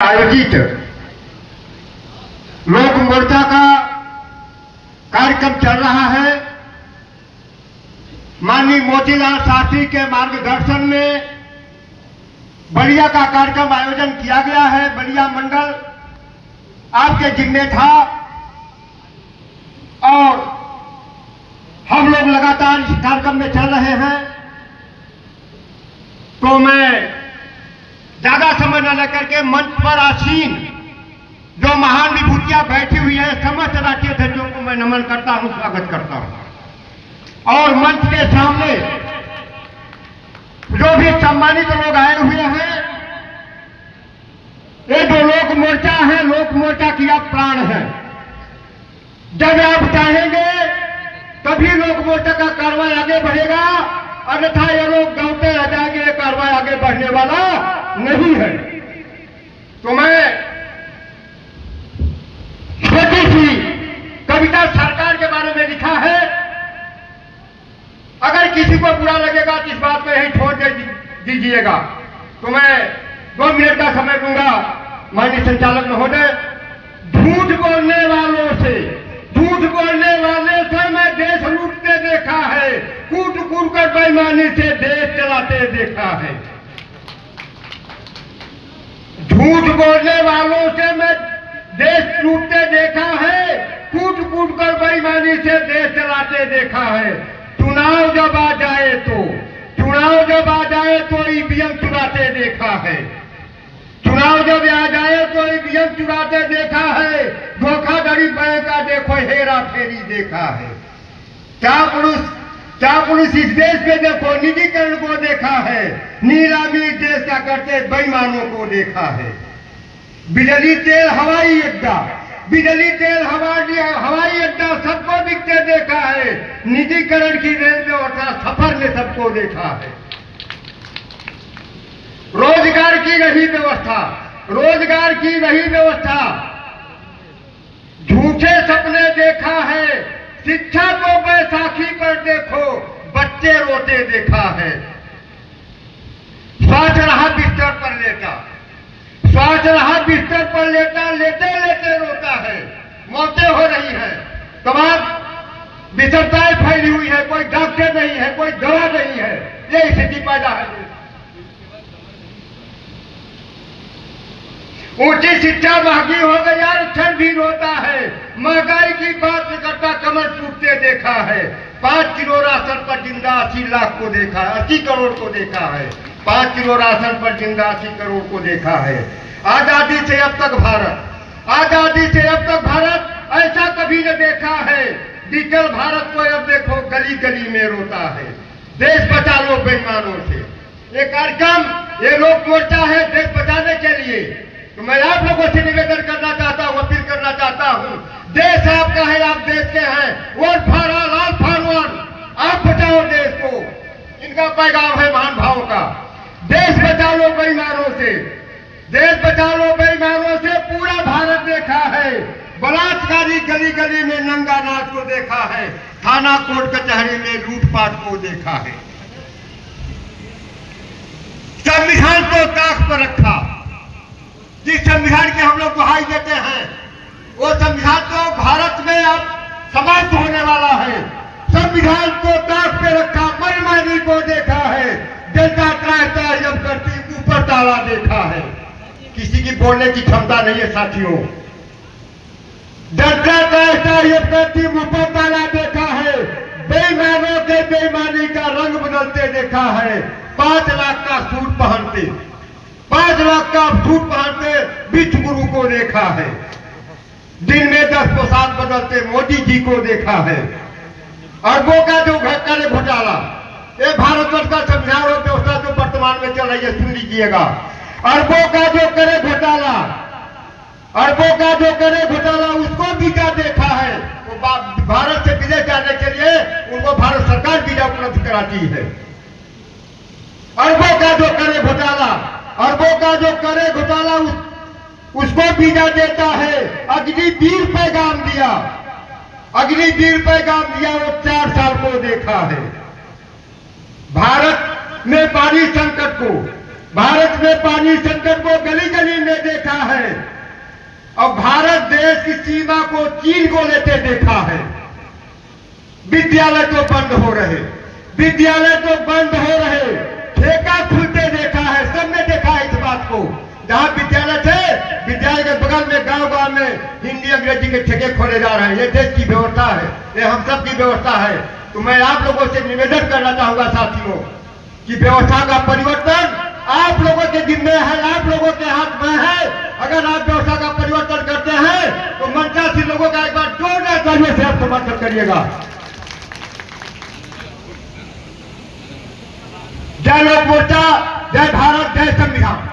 आयोजित लोक मोर्चा का कार्यक्रम चल रहा है। माननीय मोतीलाल शास्त्री के मार्गदर्शन में बलिया का कार्यक्रम आयोजन किया गया है। बलिया मंडल आपके जिम्मे था और हम लोग लगातार इस कार्यक्रम में चल रहे हैं। तो मैं ज्यादा समय न लेकर के मंच पर आसीन जो महान विभूतियां बैठी हुई है समस्त राष्ट्रीय अध्यक्षों को मैं नमन करता हूं, स्वागत करता हूं। और मंच के सामने जो भी सम्मानित लोग आए हुए हैं, ये जो लोक मोर्चा है, लोक मोर्चा की आप प्राण है। जब आप चाहेंगे तभी लोक मोर्चा का कार्रवाई आगे बढ़ेगा, अन्यथा ये लोग गाँवते रह जाएंगे। ये कार्रवाई आगे बढ़ने वाला नहीं है। तो मैं छोटी सी कविता सरकार के बारे में लिखा है। अगर किसी को बुरा लगेगा तो इस बात को यही छोड़ दीजिएगा। तो मैं 2 मिनट का समय दूंगा माननीय संचालक महोदय। झूठ बोलने वालों से, झूठ बोलने वाले से मैं देश लूटते देखा है, कूट कूट कर बेईमानी से देश चलाते देखा है। झूठ बोलने वालों से मैं देश लूटते देखा है, कूट कूट कर बेईमानी से देश चलाते देखा है। चुनाव जब आ जाए तो ईवीएम चुराते देखा है। चुनाव जब आ जाए तो ईवीएम चुराते देखा है। धोखाधड़ी बैंक का देखो हेरा फेरी देखा है। क्या पुरुष इस देश में देखो निजीकरण को देखा है। नीलामी देश का करते बेईमानों को देखा है। बिजली तेल हवाई अड्डा, बिजली तेल हवाई अड्डा सबको बिकते देखा है। निजीकरण की रेल व्यवस्था सफर में सबको देखा है। रोजगार की रही व्यवस्था, झूठे सपने देखा है। शिक्षा को बैसाखी पर देखो बच्चे रोते देखा है। स्वास्थ्य रहा बिस्तर पर लेटा, लेटे लेटे रोता है। मौतें हो रही है, तमाम विषमताएं फैली हुई है। कोई डॉक्टर नहीं है, कोई दवा नहीं है। ये स्थिति पैदा है। ऊंची शिक्षा महंगी हो गई यार, अक्षर भी रोता है। महंगाई की बात करता कमर टूटते देखा है। 5 किलो राशन पर जिंदा 80 लाख को देखा है, 80 करोड़ को देखा है। 5 किलो राशन पर जिंदा 80 करोड़ को देखा है। आजादी से अब तक भारत ऐसा कभी न देखा है। डिजिटल भारत को अब देखो गली गली में रोता है। देश बचा लो बेईमानों से। ये कार्यक्रम, ये लोक मोर्चा है देश बचाने के लिए। तो मैं आप लोगों से निवेदन करना चाहता हूँ, अपील करना चाहता हूँ। देश आपका है, आप देश के हैं। वोट फाड़ा लाल फानवान, आप बचाओ देश को। इनका पैगाम है महान भावों का। देश बचा लो बेईमानों से, देश बचा लो बेईमानों से। पूरा भारत देखा है। बलात्कारी गली गली में नंगा नाच को देखा है। थाना कोर्ट कचहरी में लूटपाट को देखा है। संविधान को ताक पर रखा। जिस संविधान की हम लोग दुहाई देते हैं, वो संविधान तो भारत में अब समाप्त होने वाला है। संविधान को ताक पे रखा, मनमानी को देखा है। जनता त्रासदा जब करती ऊपर ताला देखा है। किसी की बोलने की क्षमता नहीं है साथियों। जनता त्रासदा जब करती ऊपर ताला देखा है। बेईमानों के बेईमानी का रंग बदलते देखा है। 5 लाख का सूट पहनते, 5 लाख का सूट पहनते विश्व गुरु को देखा है। दिन में 10 पोशाक बदलते मोदी जी को देखा है। अरबों का जो कर घोटाला, ये भारतवर्ष का संविधान और व्यवस्था जो वर्तमान में चल रही है, सुन लीजिएगा। अरबों का जो करे घोटाला उसको वीजा देखा है। वो भारत से विदेश जाने के लिए उनको भारत सरकार वीजा उपलब्ध कराती है। अरबों का जो करे घोटाला उसको वीजा देता है। अग्निवीर पैगाम दिया, वो 4 साल को देखा है। भारत में पानी संकट को गली गली में देखा है। की सीमा को चीन को लेते देखा है। विद्यालय तो बंद हो रहे, विद्यालय तो बंद हो रहे, ठेका खुलते देखा है, सबने देखा है इस बात को। जहां विद्यालय थे, विद्यालय के बगल में गांव-गांव में हिंदी अंग्रेजी के ठेके खोले जा रहे हैं। ये देश की व्यवस्था है, ये हम सब की व्यवस्था है। तो मैं आप लोगों से निवेदन करना चाहूंगा साथियों कि व्यवस्था का परिवर्तन आप लोगों के जिम्मे है, आप लोगों के हाथ में है। अगर आप व्यवस्था का परिवर्तन करते हैं तो मंचासीन लोगों का एक बार जोरदार तालियों से आप समर्थन करिएगा। जय लोक मोर्चा, जय भारत, जय संविधान।